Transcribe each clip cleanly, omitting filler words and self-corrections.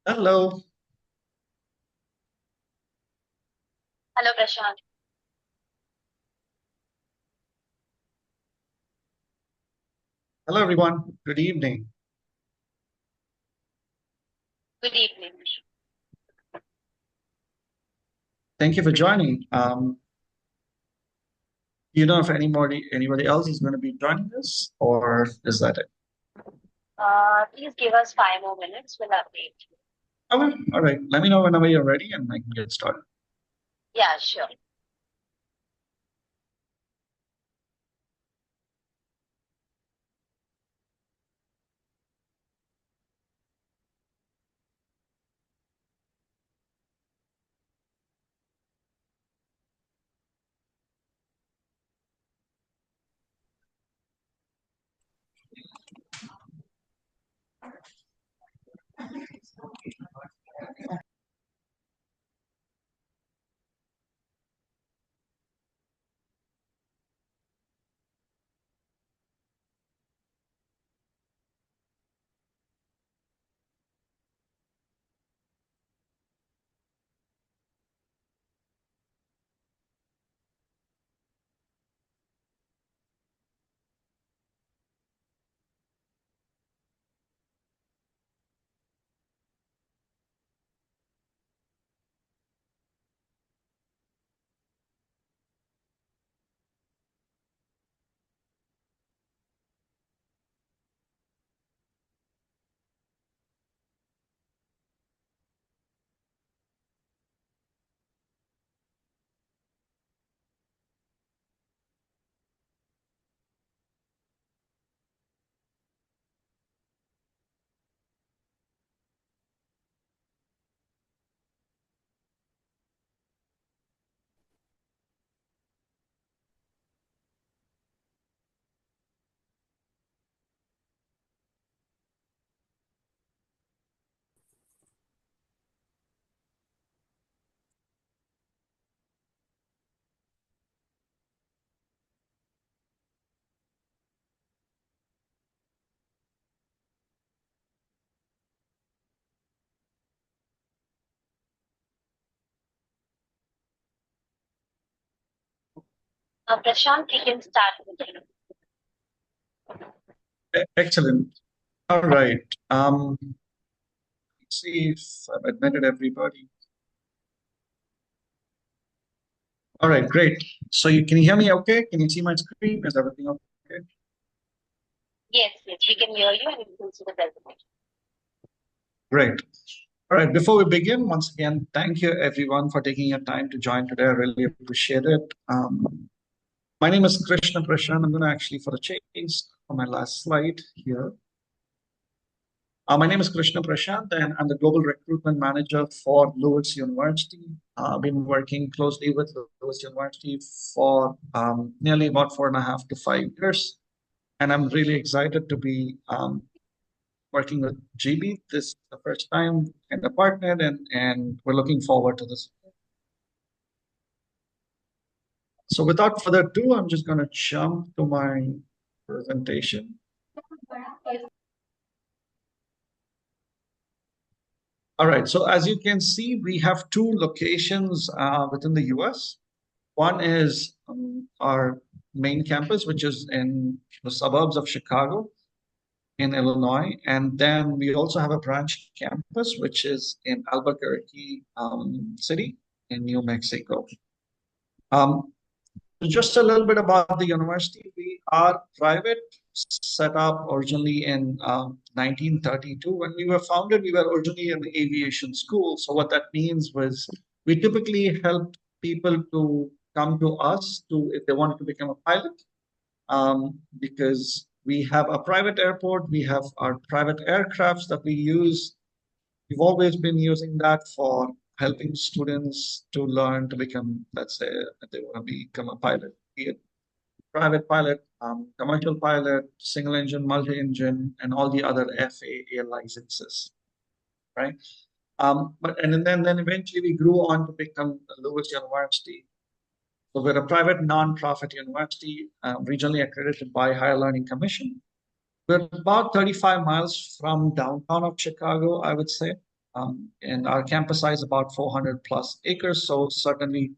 Hello. Hello, Prashant. Hello, everyone. Good evening. Good evening. Thank you for joining. You know if anybody else is going to be joining us, or is that it? Please give us 5 more minutes. We'll update you. Okay. All right. Let me know whenever you're ready, and I can get started. Yeah, sure. Prashant, we can start with you. Excellent. All right. Let's see if I've admitted everybody. All right. Great. So can you hear me? Okay. Can you see my screen? Is everything okay? Yes, yes, we can hear you and we can see the presentation. Great. All right. Before we begin, once again, thank you everyone for taking your time to join today. I really appreciate it. My name is Krishna Prashant. I'm going to actually, for a change, for my last slide here. My name is Krishna Prashant, and I'm the Global Recruitment Manager for Lewis University. I've been working closely with Lewis University for nearly about 4.5 to 5 years, and I'm really excited to be working with GB. This is the first time in the partner, and we're looking forward to this. So without further ado, I'm just going to jump to my presentation. All right. So as you can see, we have two locations within the US. One is our main campus, which is in the suburbs of Chicago in Illinois. And then we also have a branch campus, which is in Albuquerque City in New Mexico. Um, just a little bit about the university. We are private, set up originally in 1932. When we were founded, we were originally an aviation school. So what that means was we typically helped people to come to us to if they wanted to become a pilot, because we have a private airport, we have our private aircrafts that we use. We've always been using that for helping students to learn to become, let's say, if they want to become a pilot, be it private pilot, commercial pilot, single engine, multi-engine, and all the other FAA licenses, right? But and then eventually we grew on to become Lewis University. So we're a private non-profit university, regionally accredited by Higher Learning Commission. We're about 35 miles from downtown of Chicago, I would say. and our campus size about 400 plus acres. So certainly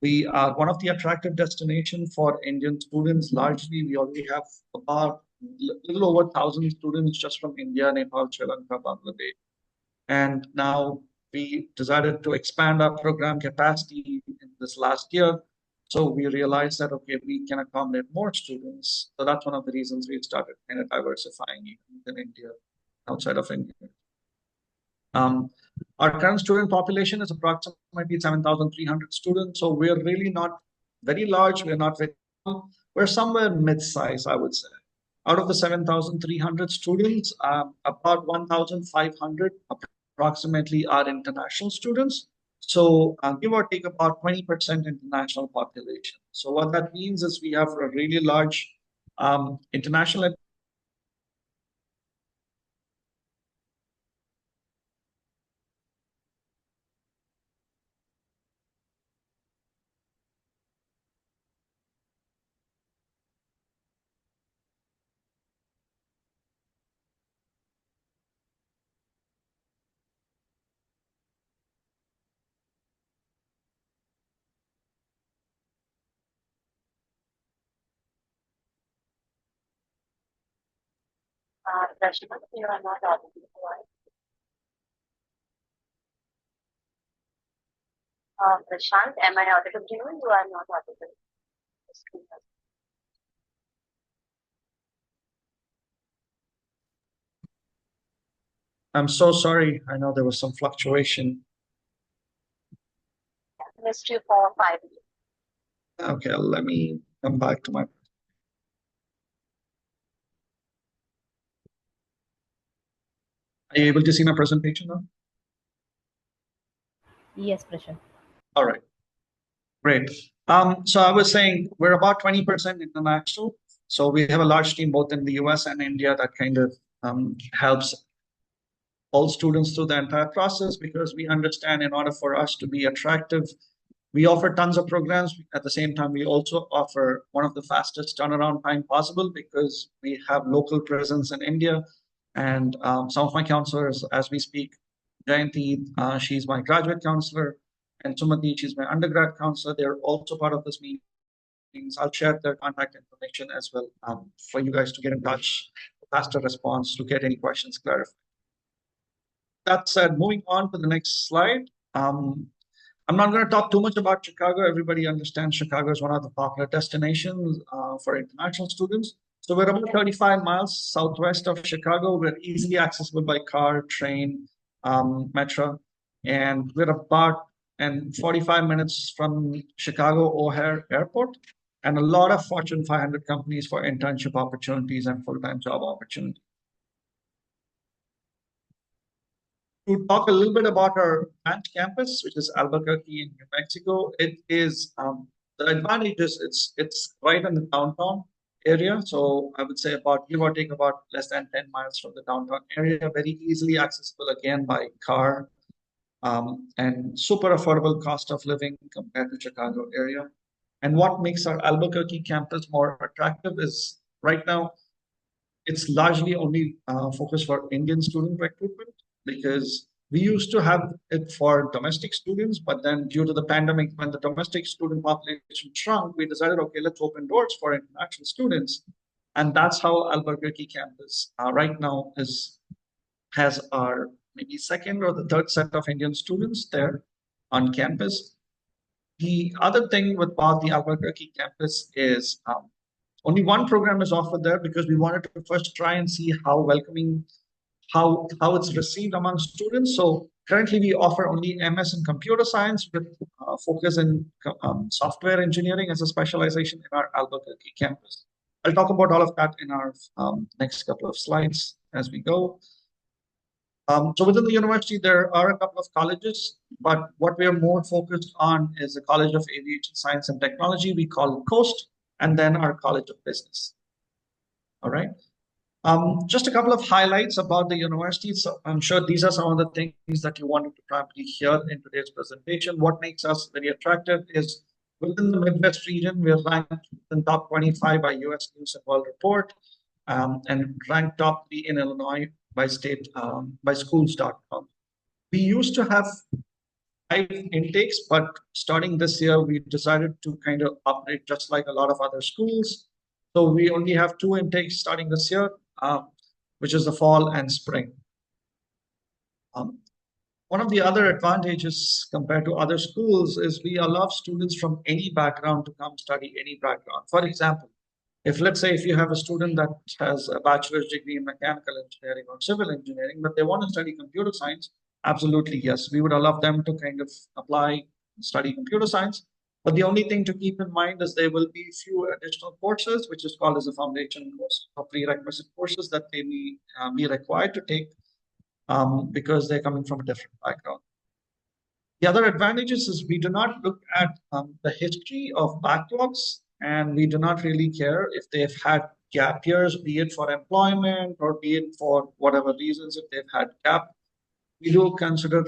we are one of the attractive destination for Indian students. Largely, we already have about little over 1,000 students just from India, Nepal, Sri Lanka, Bangladesh. And now we decided to expand our program capacity in this last year. So we realized that, okay, we can accommodate more students. So that's one of the reasons we started kind of diversifying even in India, outside of India. Um, our current student population is approximately 7,300 students. So we're really not very large. We're not very small. We're somewhere mid-size, I would say. Out of the 7,300 students, about 1,500 approximately are international students. So give or take about 20% international population. So what that means is we have a really large international. Rashma, you are not audible. Why? Prashant, am I audible to you? You are not audible. Excuse us. I'm so sorry. I know there was some fluctuation. Missed you for 5 minutes. Okay, let me come back to my. Are you able to see my presentation now? Yes, Prashant. All right, great. So I was saying we're about 20% international. So we have a large team both in the US and India that kind of helps all students through the entire process because we understand in order for us to be attractive, we offer tons of programs. At the same time, we also offer one of the fastest turnaround time possible because we have local presence in India. And some of my counselors, as we speak, Jayanti, she's my graduate counselor, and Sumati, she's my undergrad counselor. They're also part of this meetings. I'll share their contact information as well for you guys to get in touch, faster response to get any questions clarified. That said, moving on to the next slide. I'm not going to talk too much about Chicago. Everybody understands Chicago is one of the popular destinations for international students. So we're about 35 miles southwest of Chicago. We're easily accessible by car, train, metro, and we're about 45 minutes from Chicago O'Hare Airport, and a lot of Fortune 500 companies for internship opportunities and full-time job opportunities. To talk a little bit about our branch campus, which is Albuquerque in New Mexico. It is the advantage is it's right in the downtown area. So I would say about give or take about less than 10 miles from the downtown area, very easily accessible again by car, and super affordable cost of living compared to Chicago area. And what makes our Albuquerque campus more attractive is right now it's largely only focused for Indian student recruitment because we used to have it for domestic students, but then due to the pandemic, when the domestic student population shrunk, we decided, okay, let's open doors for international students. And that's how Albuquerque campus right now has our maybe second or the third set of Indian students there on campus. The other thing about the Albuquerque campus is only one program is offered there because we wanted to first try and see how welcoming, how it's received among students. So currently we offer only MS in computer science with focus in software engineering as a specialization in our Albuquerque campus. I'll talk about all of that in our next couple of slides as we go. So within the university, there are a couple of colleges, but what we are more focused on is the College of Aviation Science and Technology. We call it COAST, and then our College of Business. All right. Just a couple of highlights about the university. So I'm sure these are some of the things that you wanted to probably hear in today's presentation. What makes us very attractive is within the Midwest region, we're ranked in top 25 by US News and World Report, and ranked top 3 in Illinois by schools.com. We used to have 5 intakes, but starting this year, we decided to kind of operate just like a lot of other schools. So we only have 2 intakes starting this year, which is the fall and spring. Um, One of the other advantages compared to other schools is we allow students from any background to come study any background. For example, if let's say if you have a student that has a bachelor's degree in mechanical engineering or civil engineering, but they want to study computer science, absolutely yes, we would allow them to kind of apply, study computer science. But the only thing to keep in mind is there will be few additional courses, which is called as a foundation course or prerequisite courses that they may be required to take because they're coming from a different background. The other advantages is we do not look at the history of backlogs, and we do not really care if they've had gap years, be it for employment or be it for whatever reasons, if they've had gap. We do consider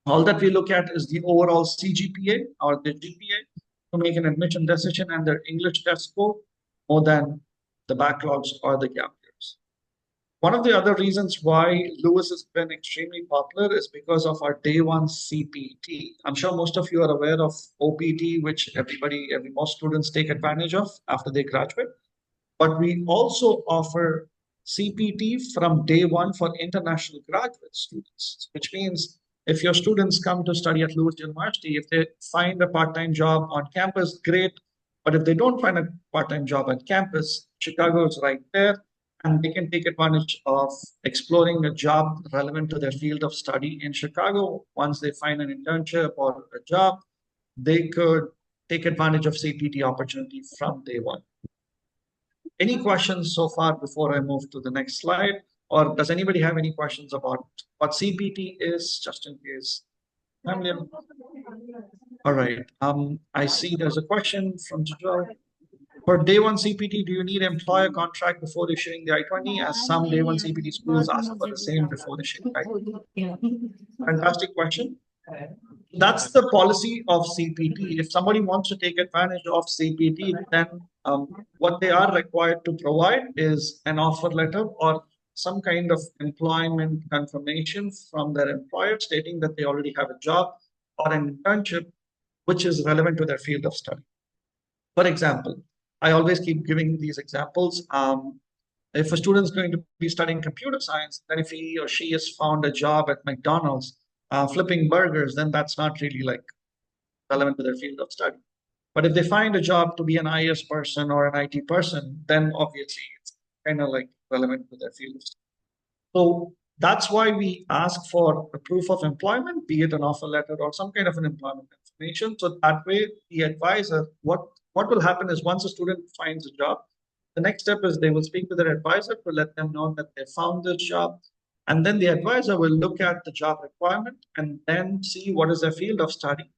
all that we look at is the overall CGPA or the GPA to make an admission decision and their English test score more than the backlogs or the gap years. One of the other reasons why Lewis has been extremely popular is because of our day one CPT. I'm sure most of you are aware of OPT, which most students take advantage of after they graduate. But we also offer CPT from day one for international graduate students, which means if your students come to study at Lewis University, if they find a part-time job on campus, great. But if they don't find a part-time job on campus, Chicago is right there, and they can take advantage of exploring a job relevant to their field of study in Chicago. Once they find an internship or a job, they could take advantage of CPT opportunity from day one. Any questions so far before I move to the next slide? Or does anybody have any questions about what CPT is, just in case? All right. I see there's a question from Joel. For day one CPT, do you need employer contract before issuing the I-20? As some day one CPT schools ask for the same before issuing I-20. Fantastic question. That's the policy of CPT. If somebody wants to take advantage of CPT, then what they are required to provide is an offer letter or some kind of employment confirmation from their employer stating that they already have a job or an internship which is relevant to their field of study. For example, I always keep giving these examples. If a student is going to be studying computer science, then if he or she has found a job at McDonald's flipping burgers, then that's not really like relevant to their field of study. But if they find a job to be an IS person or an IT person, then obviously it's kind of like relevant to their field of study. So that's why we ask for a proof of employment, be it an offer letter or some kind of an employment information. So that way, the advisor, what will happen is once a student finds a job, the next step is they will speak to their advisor to let them know that they found this job. And then the advisor will look at the job requirement and then see what is their field of study.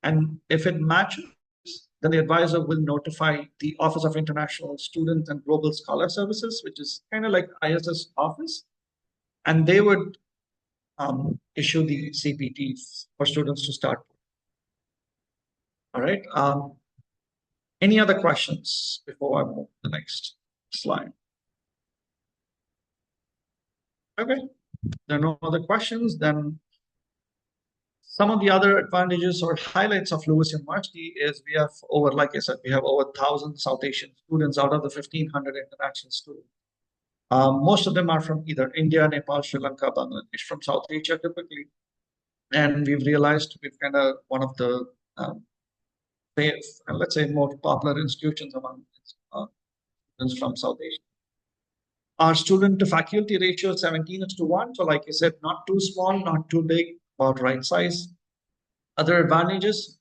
And if it matches, then the advisor will notify the Office of International Student and Global Scholar Services, which is kind of like ISS office, and they would issue the CPTs for students to start. All right. Any other questions before I move to the next slide? Okay. There are no other questions. Then some of the other advantages or highlights of Lewis University is we have over, like I said, we have over 1,000 South Asian students out of the 1,500 international students. Most of them are from either India, Nepal, Sri Lanka, Bangladesh, from South Asia typically. And we've realized we've kind of one of the, let's say, more popular institutions among students from South Asia. Our student to faculty ratio is 17:1. So like I said, not too small, not too big, about right size. Other advantages,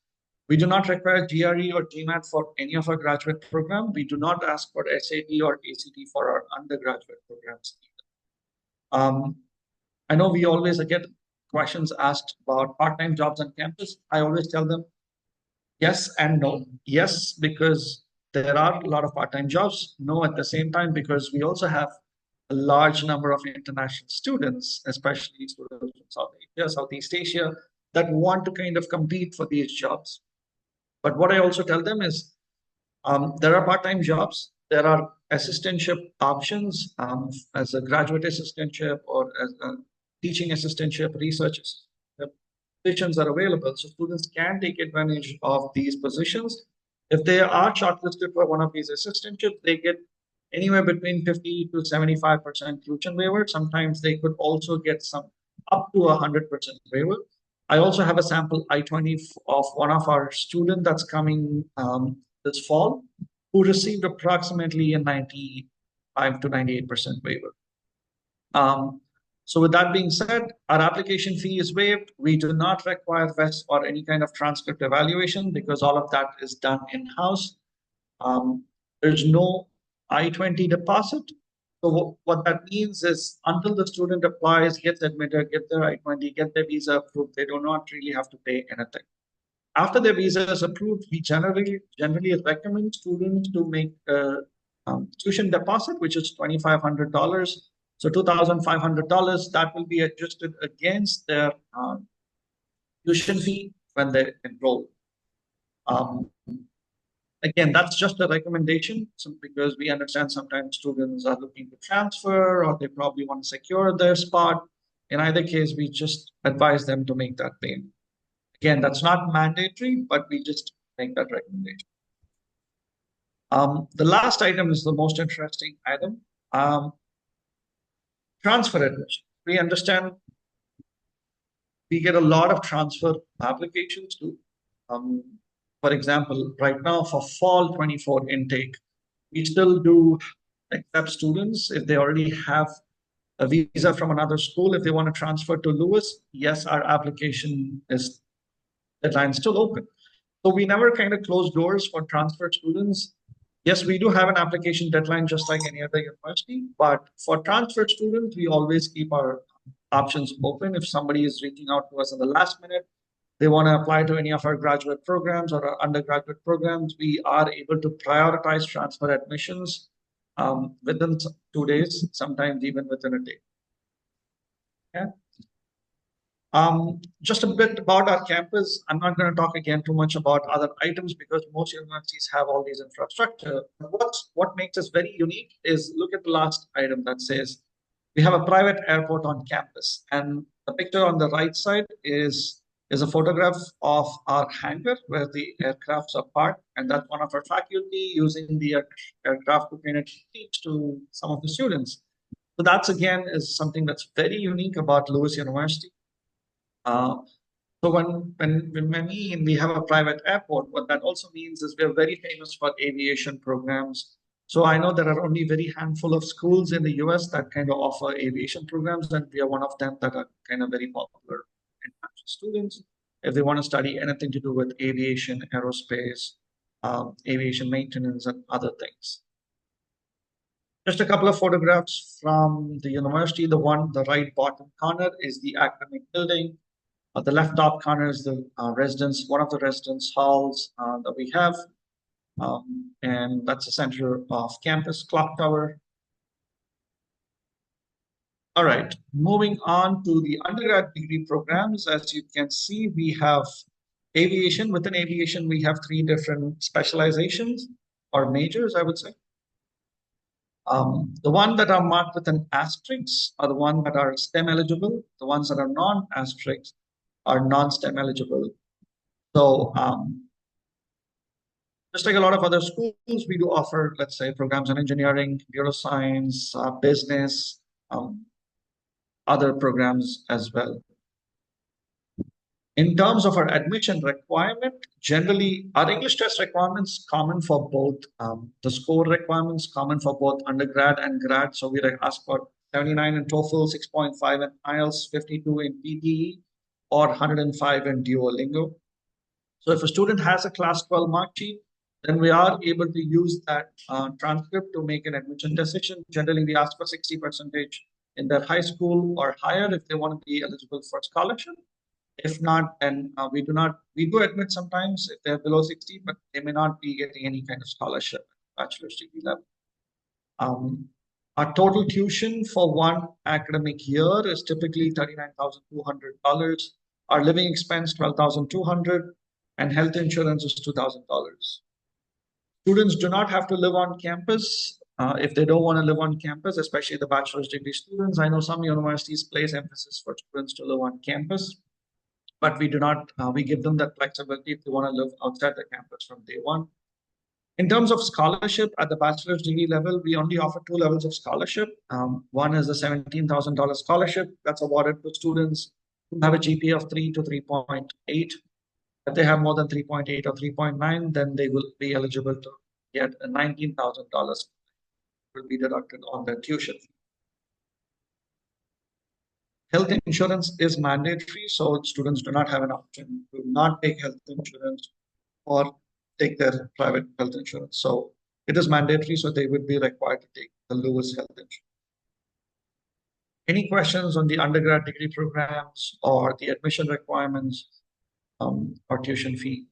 we do not require GRE or GMAT for any of our graduate program. We do not ask for SAT or ACT for our undergraduate programs. I know we always get questions asked about part-time jobs on campus. I always tell them yes and no. Yes, because there are a lot of part-time jobs. No, at the same time, because we also have a large number of international students, especially students from South Asia, Southeast Asia, that want to kind of compete for these jobs. But what I also tell them is there are part-time jobs, there are assistantship options as a graduate assistantship or as a teaching assistantship, research positions are available. So students can take advantage of these positions. If they are shortlisted for one of these assistantships, they get anywhere between 50 to 75% tuition waiver. Sometimes they could also get some up to 100% waiver. I also have a sample I-20 of one of our students that's coming this fall, who received approximately a 95 to 98% waiver. So with that being said, our application fee is waived. We do not require VES or any kind of transcript evaluation because all of that is done in-house. There's no I-20 deposit. So what that means is until the student applies, gets admitted, get their I-20, get their visa approved, they do not really have to pay anything. After their visa is approved, we generally recommend students to make a tuition deposit, which is $2,500. So $2,500, that will be adjusted against their tuition fee when they enroll. Again, that's just a recommendation because we understand sometimes students are looking to transfer or they probably want to secure their spot. In either case, we just advise them to make that payment. Again, that's not mandatory, but we just make that recommendation. The last item is the most interesting item. Transfer admission. We understand we get a lot of transfer applications too. For example, right now for fall 24 intake, we still do accept students if they already have a visa from another school. If they want to transfer to Lewis, yes, our application deadline is still open. So we never kind of close doors for transfer students. Yes, we do have an application deadline just like any other university, but for transfer students, we always keep our options open. If somebody is reaching out to us in the last minute, they want to apply to any of our graduate programs or our undergraduate programs, we are able to prioritize transfer admissions within 2 days, sometimes even within a day. Yeah. Just a bit about our campus. I'm not going to talk again too much about other items because most universities have all these infrastructure. What makes us very unique is look at the last item that says we have a private airport on campus. And the picture on the right side is a photograph of our hangar where the aircrafts are parked. And that's one of our faculty using the aircraft to kind of teach to some of the students. So that's again is something that's very unique about Lewis University. So when we have a private airport, what that also means is we're very famous for aviation programs. So I know there are only very handful of schools in the US that kind of offer aviation programs, and we are one of them that are kind of very popular international students. If they want to study anything to do with aviation, aerospace, aviation maintenance, and other things. Just a couple of photographs from the university. The right bottom corner is the academic building. The left top corner is the residence, one of the residence halls that we have. And that's the center of campus, clock tower. All right, moving on to the undergrad degree programs. As you can see, we have aviation. Within aviation, we have 3 different specializations or majors, I would say. The ones that are marked with an asterisk are the ones that are STEM eligible. The ones that are non-asterisk are non-STEM eligible. So just like a lot of other schools, we do offer, let's say, programs in engineering, computer science, business, other programs as well. In terms of our admission requirement, generally our English test requirements common for both, the score requirements common for both undergrad and grad. So we ask for 79 in TOEFL, 6.5 in IELTS, 52 in PTE, or 105 in Duolingo. So if a student has a class 12 mark sheet, then we are able to use that transcript to make an admission decision. Generally, we ask for 60% in their high school or higher if they want to be eligible for scholarship. If not, then we do admit sometimes if they're below 60, but they may not be getting any kind of scholarship at bachelor's degree level. Our total tuition for one academic year is typically $39,200. Our living expense, $12,200, and health insurance is $2,000. Students do not have to live on campus if they don't want to live on campus, especially the bachelor's degree students. I know some universities place emphasis for students to live on campus, but we do not, we give them that flexibility if they want to live outside the campus from day one. In terms of scholarship at the bachelor's degree level, we only offer two levels of scholarship. One is the $17,000 scholarship that's awarded to students who have a GPA of 3 to 3.8. If they have more than 3.8 or 3.9, then they will be eligible to get a $19,000 will be deducted on their tuition fee. Health insurance is mandatory, so students do not have an option to not take health insurance or take their private health insurance. So it is mandatory, so they would be required to take the Lewis health insurance. Any questions on the undergrad degree programs or the admission requirements or tuition fee?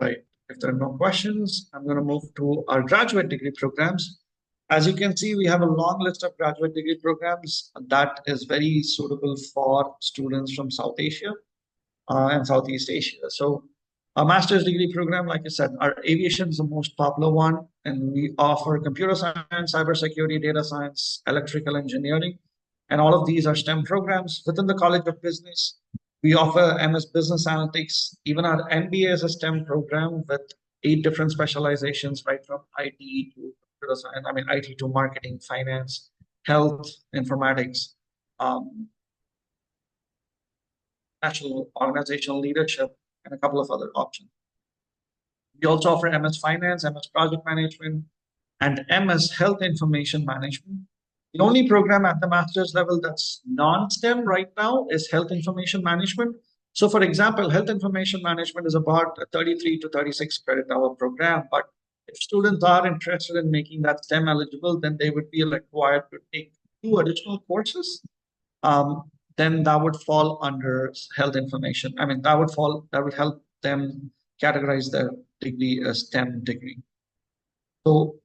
Right. If there are no questions, I'm going to move to our graduate degree programs. As you can see, we have a long list of graduate degree programs that is very suitable for students from South Asia and Southeast Asia. So a master's degree program, like I said, our aviation is the most popular one, and we offer computer science, cybersecurity, data science, electrical engineering, and all of these are STEM programs. Within the College of Business, we offer MS Business Analytics. Even our MBA is a STEM program with 8 different specializations, right from IT to computer science, IT to marketing, finance, health, informatics, national organizational leadership, and a couple of other options. We also offer MS Finance, MS Project Management, and MS Health Information Management. The only program at the master's level that's non-STEM right now is Health Information Management. So for example, Health Information Management is about a 33 to 36 credit hour program, but if students are interested in making that STEM eligible, then they would be required to take 2 additional courses. Then that would fall under health information. That would help them categorize their degree as STEM degree. So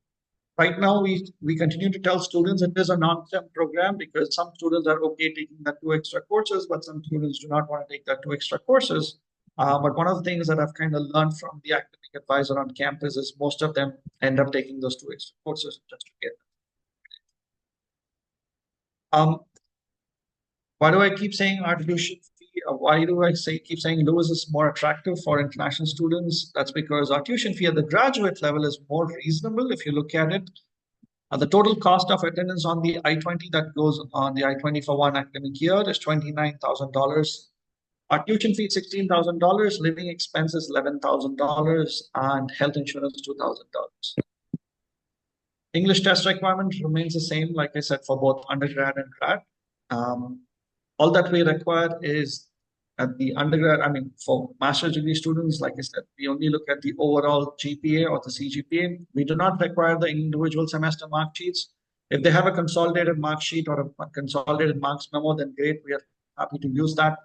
right now, we continue to tell students it is a non-STEM program because some students are okay taking that 2 extra courses, but some students do not want to take that 2 extra courses. But one of the things that I've kind of learned from the academic advisor on campus is most of them end up taking those 2 extra courses just to get them. Why do I keep saying our tuition fee? Why do I keep saying Lewis is more attractive for international students? That's because our tuition fee at the graduate level is more reasonable if you look at it. The total cost of attendance on the I-20 that goes on the I-20 for one academic year is $29,000. Our tuition fee is $16,000, living expenses $11,000, and health insurance $2,000. English test requirement remains the same, like I said, for both undergrad and grad. All that we require is at the undergrad, for master's degree students, like I said, we only look at the overall GPA or the CGPA. We do not require the individual semester mark sheets. If they have a consolidated mark sheet or a consolidated marks memo, then great, we are happy to use that.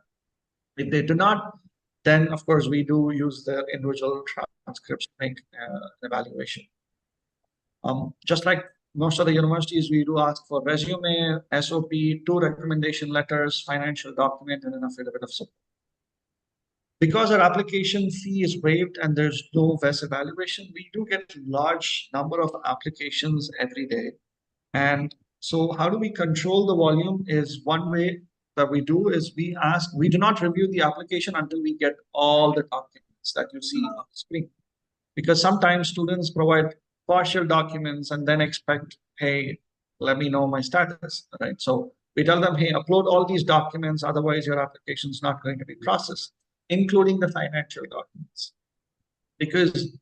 If they do not, then of course we do use the individual transcripts to make an evaluation. Just like most of the universities, we do ask for resume, SOP, 2 recommendation letters, financial document, and an affidavit of support. Because our application fee is waived and there's no VES evaluation, we do get large number of applications every day. And so how do we control the volume is one way that we do is we do not review the application until we get all the documents that you see on the screen. Because sometimes students provide partial documents and then expect, hey, let me know my status, right? So we tell them, hey, upload all these documents, otherwise your application is not going to be processed, including the financial documents. Because,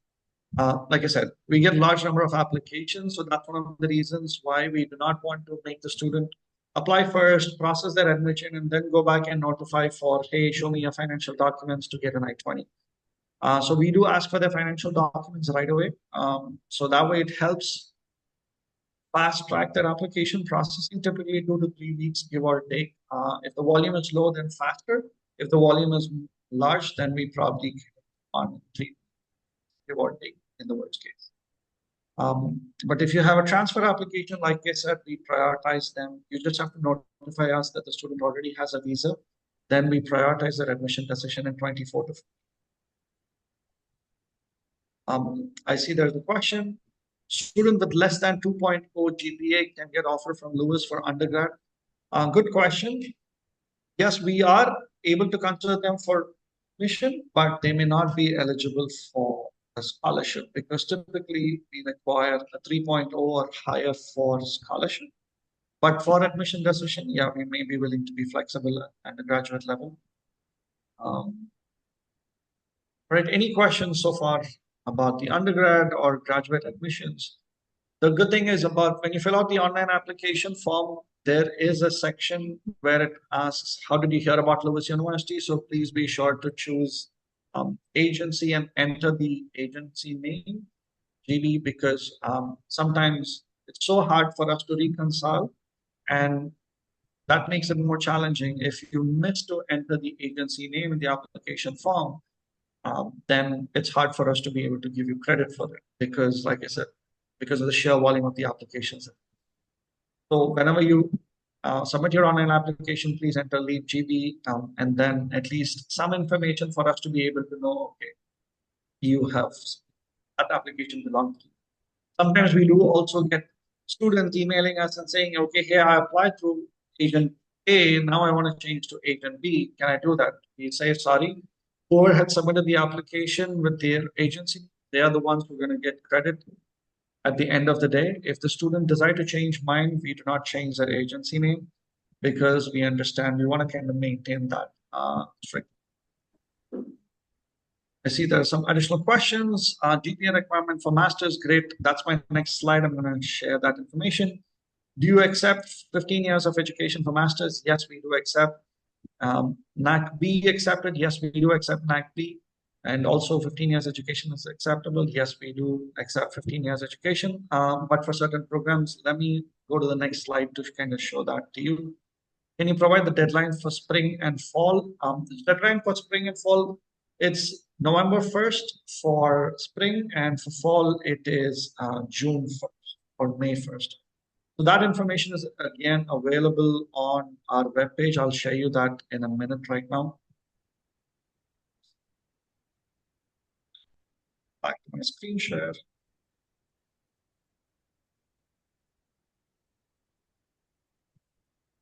like I said, we get large number of applications, so that's one of the reasons why we do not want to make the student apply first, process their admission, and then go back and notify for, hey, show me your financial documents to get an I-20. So we do ask for the financial documents right away. So that way it helps fast track their application processing, typically 2 to 3 weeks, give or take. If the volume is low, then faster. If the volume is large, then we probably on 3, give or take in the worst case. But if you have a transfer application, like I said, we prioritize them. You just have to notify us that the student already has a visa. Then we prioritize their admission decision in 24 to I see there's a question. Student with less than 2.0 GPA can get offer from Lewis for undergrad. Good question. Yes, we are able to consider them for admission, but they may not be eligible for a scholarship because typically we require a 3.0 or higher for scholarship. But for admission decision, yeah, we may be willing to be flexible at undergraduate level. Right, any questions so far about the undergrad or graduate admissions? The good thing is about when you fill out the online application form, there is a section where it asks, how did you hear about Lewis University? So please be sure to choose agency and enter the agency name, GB, because sometimes it's so hard for us to reconcile, and that makes it more challenging. If you miss to enter the agency name in the application form, then it's hard for us to be able to give you credit for it because, like I said, because of the sheer volume of the applications. So whenever you submit your online application, please enter LEAP GB, and then at least some information for us to be able to know, okay, you have that application belongs to you. Sometimes we do also get students emailing us and saying, okay, here I applied through agent A, now I want to change to agent B. Can I do that? We say, sorry, whoever had submitted the application with their agency, they are the ones who are going to get credit at the end of the day. If the student decide to change mind, we do not change their agency name because we understand we want to kind of maintain that strict. I see there are some additional questions. GPA requirement for master's, great. That's my next slide. I'm going to share that information. Do you accept 15 years of education for master's? Yes, we do accept. NAC B accepted? Yes, we do accept NAC B. And also 15 years education is acceptable. Yes, we do accept 15 years education. But for certain programs, let me go to the next slide to kind of show that to you. Can you provide the deadline for spring and fall? The deadline for spring and fall, it's November 1st for spring, and for fall, it is June 1st or May 1st. So that information is again available on our webpage. I'll share you that in a minute right now. Back to my screen share.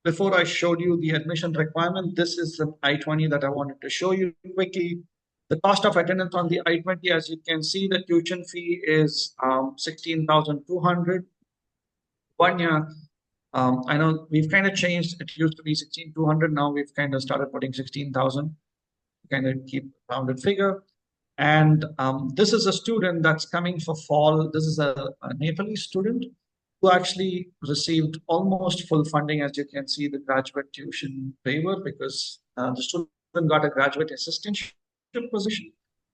Before I showed you the admission requirement, this is an I-20 that I wanted to show you quickly. The cost of attendance on the I-20, as you can see, the tuition fee is 16,200. 1 year. I know we've kind of changed. It used to be 16,200. Now we've kind of started putting 16,000. Kind of keep a rounded figure. And this is a student that's coming for fall. This is a Nepalese student who actually received almost full funding, as you can see, the graduate tuition waiver, because the student got a graduate assistantship position.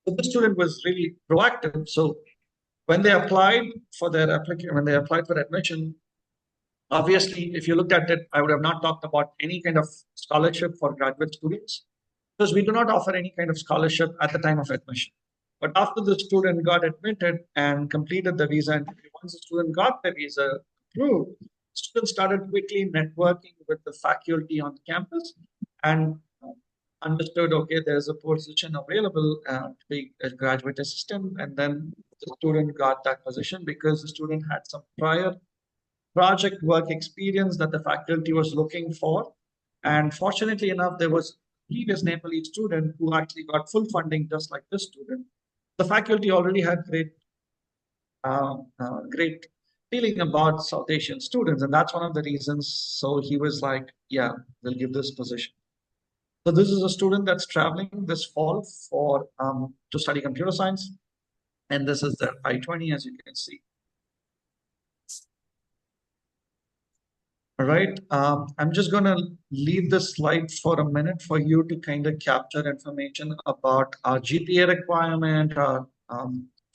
So the student was really proactive. So when they applied for their application, when they applied for admission, obviously, if you looked at it, I would have not talked about any kind of scholarship for graduate students because we do not offer any kind of scholarship at the time of admission. But after the student got admitted and completed the visa interview, once the student got the visa approved, students started quickly networking with the faculty on campus and understood, okay, there's a position available to be a graduate assistant. And then the student got that position because the student had some prior project work experience that the faculty was looking for. And fortunately enough, there was a previous Nepalese student who actually got full funding just like this student. The faculty already had great feeling about South Asian students, and that's one of the reasons. So he was like, yeah, we'll give this position. So this is a student that's traveling this fall for to study computer science. And this is their I-20, as you can see. All right, I'm just going to leave this slide for a minute for you to kind of capture information about our GPA requirement, our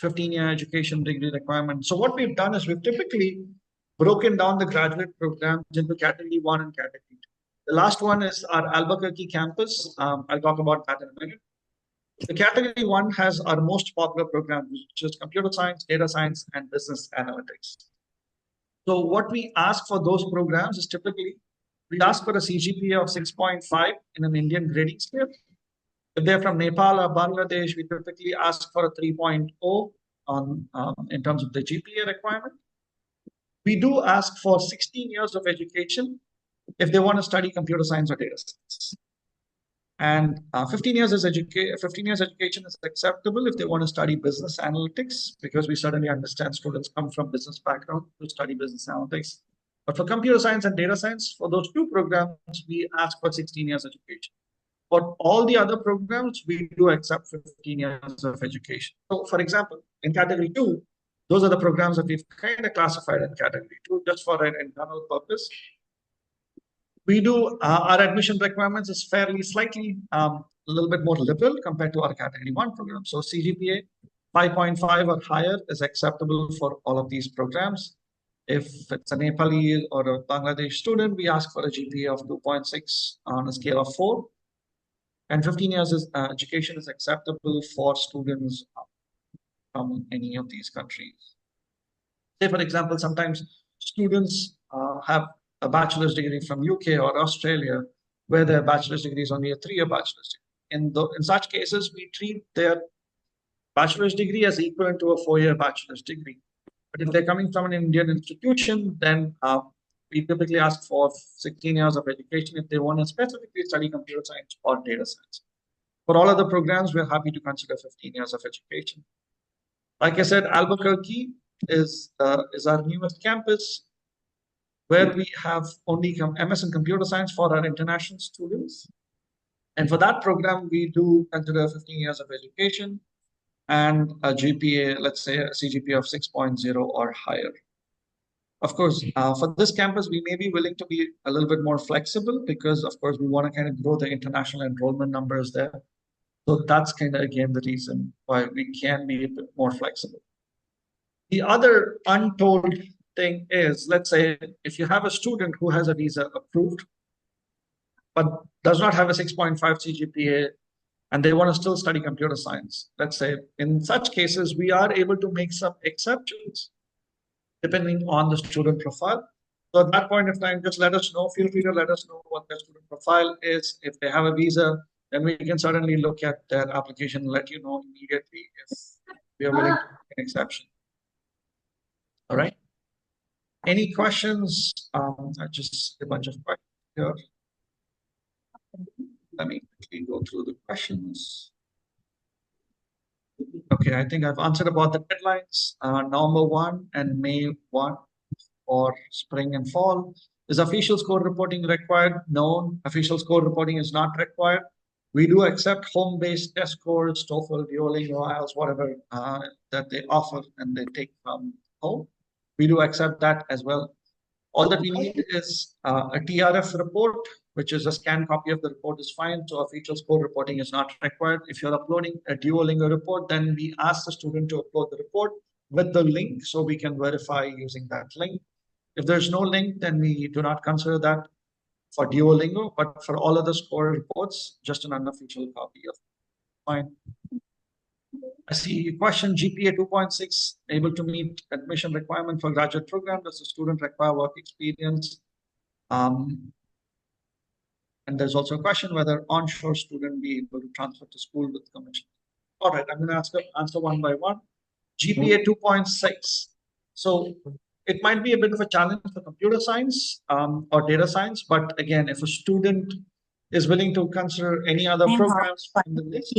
15-year education degree requirement. So what we've done is we've typically broken down the graduate programs into category 1 and category 2. The last one is our Albuquerque campus. I'll talk about that in a minute. The category 1 has our most popular program, which is computer science, data science, and business analytics. So what we ask for those programs is typically, we ask for a CGPA of 6.5 in an Indian grading scale. If they're from Nepal or Bangladesh, we typically ask for a 3.0 on in terms of the GPA requirement. We do ask for 16 years of education if they want to study computer science or data science. And 15 years education is acceptable if they want to study business analytics, because we certainly understand students come from business background to study business analytics. But for computer science and data science, for those two programs, we ask for 16 years education. For all the other programs, we do accept 15 years of education. So for example, in category 2, those are the programs that we've kind of classified in category 2 just for an internal purpose. We do, our admission requirements is fairly slightly, a little bit more liberal compared to our category 1 program. So CGPA 5.5 or higher is acceptable for all of these programs. If it's a Nepali or a Bangladesh student, we ask for a GPA of 2.6 on a scale of 4. And 15 years education is acceptable for students from any of these countries. Say, for example, sometimes students have a bachelor's degree from UK or Australia, where their bachelor's degree is only a 3-year bachelor's degree. In such cases, we treat their bachelor's degree as equivalent to a 4-year bachelor's degree. But if they're coming from an Indian institution, then we typically ask for 16 years of education if they want to specifically study computer science or data science. For all other programs, we're happy to consider 15 years of education. Like I said, Albuquerque is our newest campus, where we have only MS in computer science for our international students. And for that program, we do consider 15 years of education and a GPA, let's say a CGPA of 6.0 or higher. Of course, for this campus, we may be willing to be a little bit more flexible because, of course, we want to kind of grow the international enrollment numbers there. So that's kind of, again, the reason why we can be a bit more flexible. The other untold thing is, let's say, if you have a student who has a visa approved, but does not have a 6.5 CGPA, and they want to still study computer science, let's say, in such cases, we are able to make some exceptions depending on the student profile. So at that point of time, just let us know, feel free to let us know what their student profile is. If they have a visa, then we can certainly look at their application and let you know immediately if we are willing to make an exception. All right. Any questions? I just a bunch of questions here. Let me quickly go through the questions. Okay, I think I've answered about the deadlines. November 1 and May 1 for spring and fall. Is official score reporting required? No, official score reporting is not required. We do accept home-based test scores, TOEFL, Duolingo, IELTS, whatever that they offer and they take from home. We do accept that as well. All that we need is a TRF report, which is a scanned copy of the report is fine. So official score reporting is not required. If you're uploading a Duolingo report, then we ask the student to upload the report with the link so we can verify using that link. If there's no link, then we do not consider that for Duolingo, but for all other score reports, just an unofficial copy of fine. I see question GPA 2.6 able to meet admission requirement for graduate program. Does the student require work experience? And there's also a question whether onshore student be able to transfer to school with commission. All right, I'm going to answer one by one. GPA 2.6. So it might be a bit of a challenge for computer science or data science, but again, if a student is willing to consider any other programs in the list,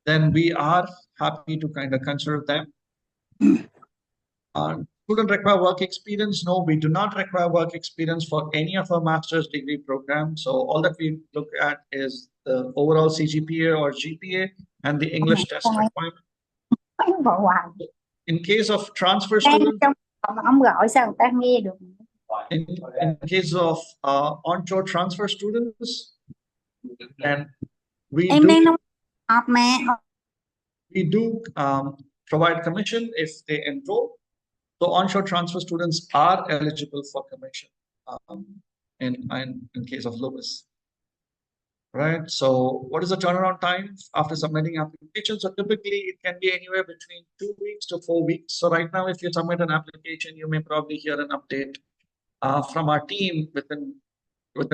then we are happy to kind of consider them. Student require work experience? No, we do not require work experience for any of our master's degree programs. So all that we look at is the overall CGPA or GPA and the English test requirement. In case of transfer students, in case of onshore transfer students, and we do provide commission if they enroll. So onshore transfer students are eligible for commission in case of Lewis. Right. So what is the turnaround time after submitting applications? So typically it can be anywhere between 2 weeks to 4 weeks. So right now, if you submit an application, you may probably hear an update from our team within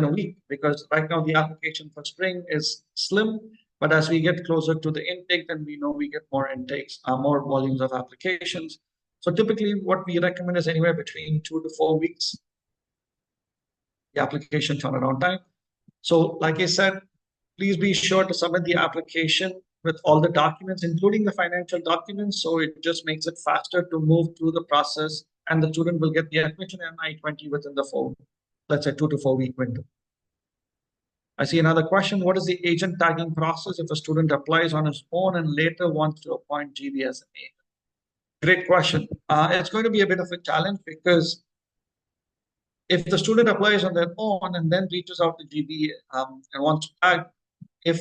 a week, because right now the application for spring is slim But as we get closer to the intake, then we know we get more intakes, more volumes of applications. So typically what we recommend is anywhere between 2 to 4 weeks, the application turnaround time. So like I said, please be sure to submit the application with all the documents, including the financial documents. So it just makes it faster to move through the process, and the student will get the admission and I-20 within the let's say 2 to 4 week window. I see another question. What is the agent tagging process if a student applies on his own and later wants to appoint GB as an agent? Great question. It's going to be a bit of a challenge because if the student applies on their own and then reaches out to GB and wants to tag, if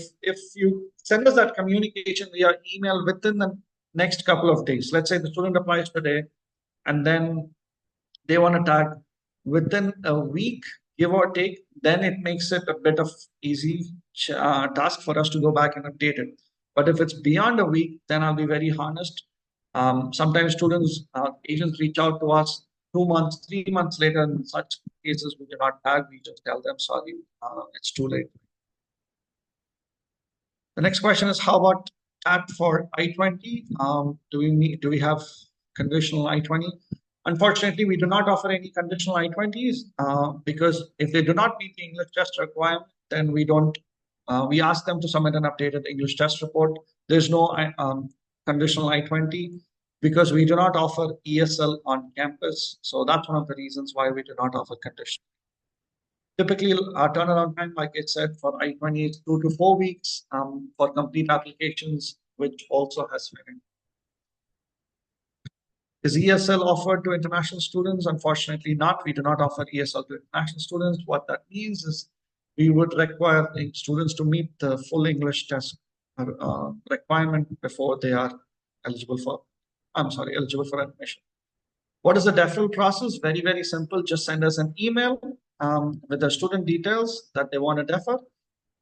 you send us that communication via email within the next couple of days, let's say the student applies today and then they want to tag within a week, give or take, then it makes it a bit of easy task for us to go back and update it. But if it's beyond a week, then I'll be very honest. Sometimes students, agents reach out to us 2 months, 3 months later. In such cases, we cannot tag. We just tell them, sorry, it's too late. The next question is, how about TAT for I-20? Do we have conditional I-20? Unfortunately, we do not offer any conditional I-20s because if they do not meet the English test requirement, then we ask them to submit an updated English test report. There's no conditional I-20 because we do not offer ESL on campus. So that's one of the reasons why we do not offer conditional. Typically, our turnaround time, like I said, for I-20 is 2 to 4 weeks for complete applications, which also has variant. Is ESL offered to international students? Unfortunately not. We do not offer ESL to international students. What that means is we would require students to meet the full English test requirement before they are eligible for admission. What is the deferral process? Very, very simple. Just send us an email with the student details that they want to defer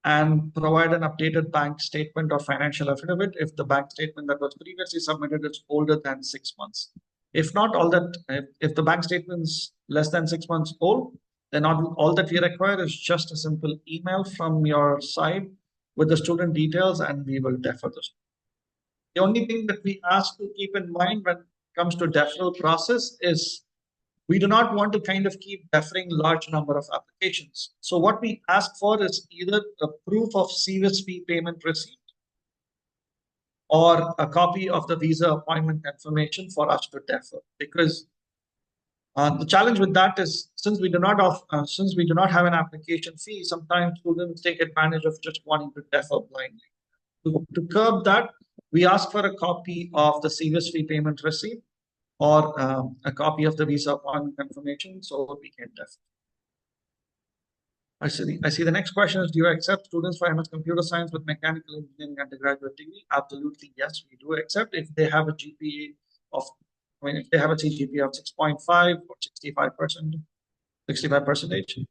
and provide an updated bank statement or financial affidavit if the bank statement that was previously submitted is older than 6 months. If not, if the bank statement is less than 6 months old, then all that we require is just a simple email from your side with the student details, and we will defer this. The only thing that we ask to keep in mind when it comes to deferral process is we do not want to kind of keep deferring large number of applications. So what we ask for is either a proof of CVIS fee payment receipt or a copy of the visa appointment confirmation for us to defer. Because the challenge with that is since we do not have an application fee, sometimes students take advantage of just wanting to defer blindly. To curb that, we ask for a copy of the CVIS fee payment receipt or a copy of the visa appointment confirmation so we can defer. I see the next question is, do you accept students for MS Computer Science with mechanical engineering undergraduate degree? Absolutely, yes, we do accept if they have a GPA if they have a CGPA of 6.5 or 65%.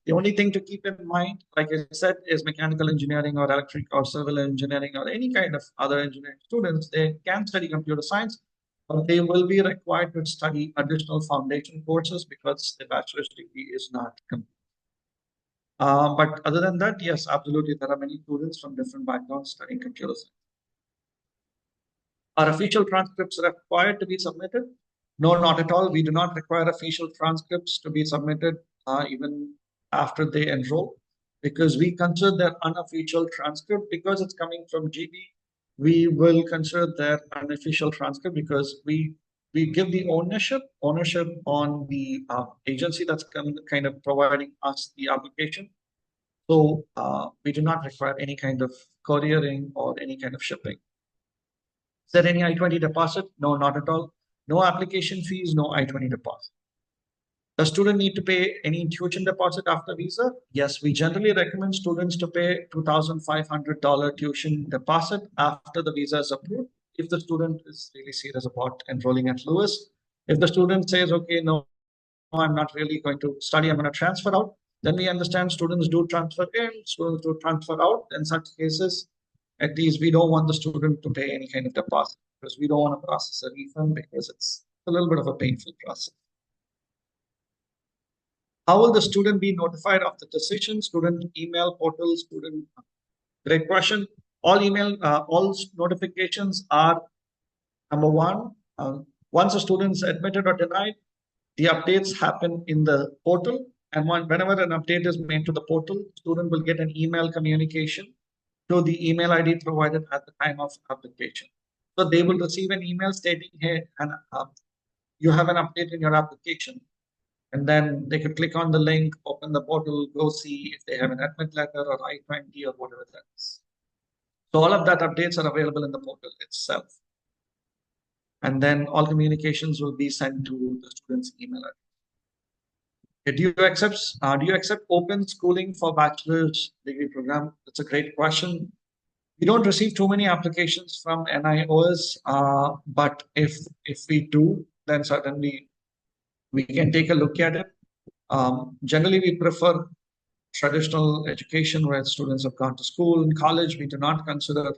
The only thing to keep in mind, like I said, is mechanical engineering or electric or civil engineering or any kind of other engineering students, they can study computer science, but they will be required to study additional foundation courses because the bachelor's degree is not complete. But other than that, yes, absolutely, there are many students from different backgrounds studying computer science. Are official transcripts required to be submitted? No, not at all. We do not require official transcripts to be submitted even after they enroll, because we consider their unofficial transcript because it's coming from GB. We will consider their unofficial transcript because we give the ownership on the agency that's kind of providing us the application. So we do not require any kind of couriering or any kind of shipping. Is there any I-20 deposit? No, not at all. No application fees, no I-20 deposit. Does student need to pay any tuition deposit after visa? Yes, we generally recommend students to pay $2,500 tuition deposit after the visa is approved if the student is really serious about enrolling at Lewis. If the student says, okay, no, I'm not really going to study, I'm going to transfer out, then we understand students do transfer in, students do transfer out. In such cases, at least we don't want the student to pay any kind of deposit because we don't want to process a refund because it's a little bit of a painful process. How will the student be notified of the decision? Student email portal, student, great question. all notifications are number one. Once a student is admitted or denied, the updates happen in the portal. And whenever an update is made to the portal, student will get an email communication to the email ID provided at the time of application. So they will receive an email stating, hey, and you have an update in your application. And then they could click on the link, open the portal, go see if they have an admit letter or I-20 or whatever that is. So all of that updates are available in the portal itself. And then all communications will be sent to the student's email address. Do you accept open schooling for bachelor's degree program? That's a great question. We don't receive too many applications from NIOS, but if we do, then certainly we can take a look at it. Generally, we prefer traditional education where students have gone to school and college. We do not consider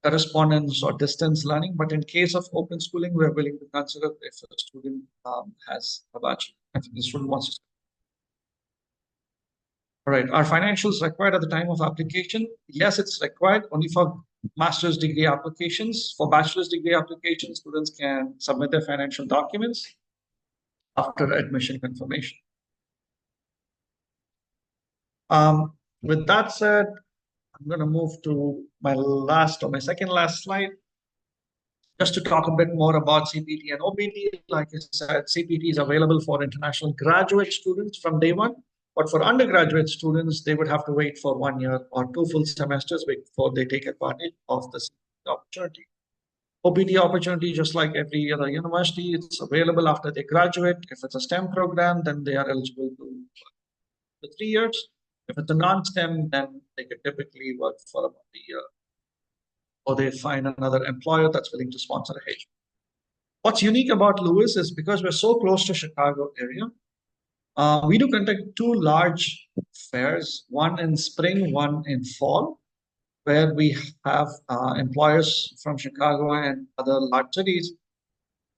correspondence or distance learning, but in case of open schooling, we're willing to consider if a student has a bachelor, if the student wants to. All right, are financials required at the time of application? Yes, it's required only for master's degree applications. For bachelor's degree applications, students can submit their financial documents after admission confirmation. With that said, I'm going to move to my second last slide, just to talk a bit more about CPT and OPT. Like I said, CPT is available for international graduate students from day one, but for undergraduate students, they would have to wait for 1 year or 2 full semesters before they take advantage of this opportunity. OPT opportunity, just like every other university, it's available after they graduate. If it's a STEM program, then they are eligible to 3 years. If it's a non-STEM, then they could typically work for about a year, or they find another employer that's willing to sponsor a H. What's unique about Lewis is because we're so close to Chicago area, we do conduct 2 large fairs, one in spring, one in fall, where we have employers from Chicago and other large cities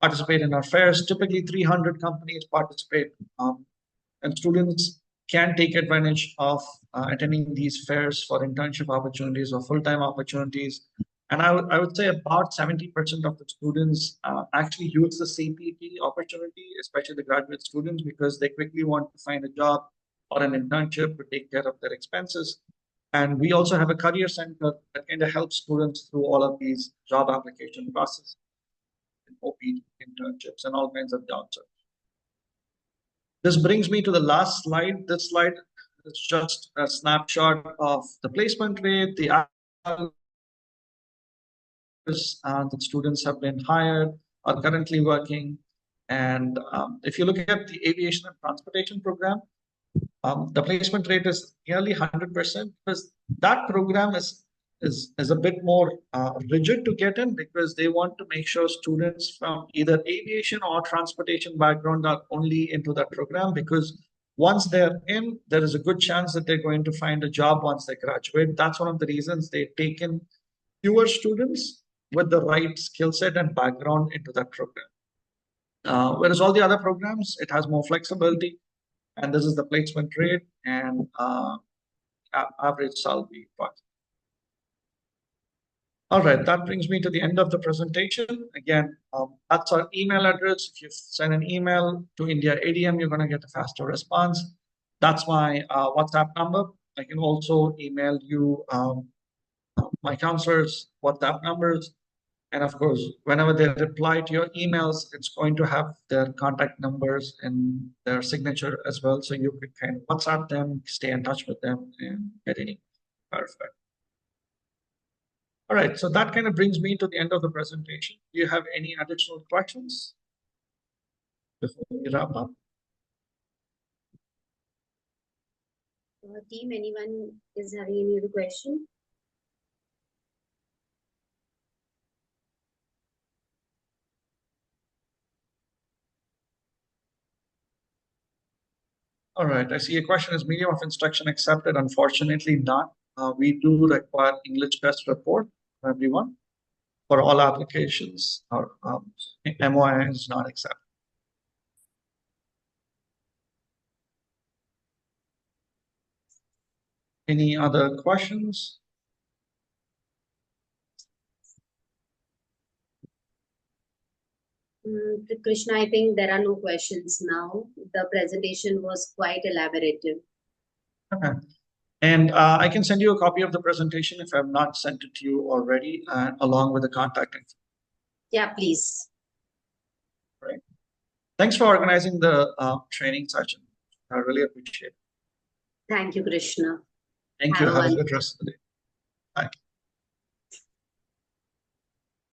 participate in our fairs. Typically 300 companies participate, and students can take advantage of attending these fairs for internship opportunities or full-time opportunities. And I would say about 70% of the students actually use the CPT opportunity, especially the graduate students, because they quickly want to find a job or an internship to take care of their expenses. And we also have a career center that kind of helps students through all of these job application processes, OPT internships, and all kinds of jobs. This brings me to the last slide. This slide is just a snapshot of the placement rate, the that students have been hired, are currently working. And if you look at the aviation and transportation program, the placement rate is nearly 100%, because that program is a bit more rigid to get in, because they want to make sure students from either aviation or transportation background are only into that program, because once they're in, there is a good chance that they're going to find a job once they graduate. That's one of the reasons they've taken fewer students with the right skill set and background into that program. Whereas all the other programs, it has more flexibility, and this is the placement rate and average salary. All right, that brings me to the end of the presentation. Again, that's our email address. If you send an email to India ADM, you're going to get a faster response. That's my WhatsApp number. I can also email you my counselor's WhatsApp numbers. And of course, whenever they reply to your emails, it's going to have their contact numbers and their signature as well. So you could kind of WhatsApp them, stay in touch with them, and get any clarified. All right, so that kind of brings me to the end of the presentation. Do you have any additional questions before we wrap up? Team, anyone is having any other question? All right, I see a question: is medium of instruction accepted? Unfortunately not. We do require English test report for everyone for all applications. Or MOI is not accepted. Any other questions? Krishna, I think there are no questions now. The presentation was quite elaborative. Okay. And I can send you a copy of the presentation if I've not sent it to you already, along with the contact info. Yeah, please. Right. Thanks for organizing the training session. I really appreciate it. Thank you, Krishna. Thank you. Have a good rest of the day.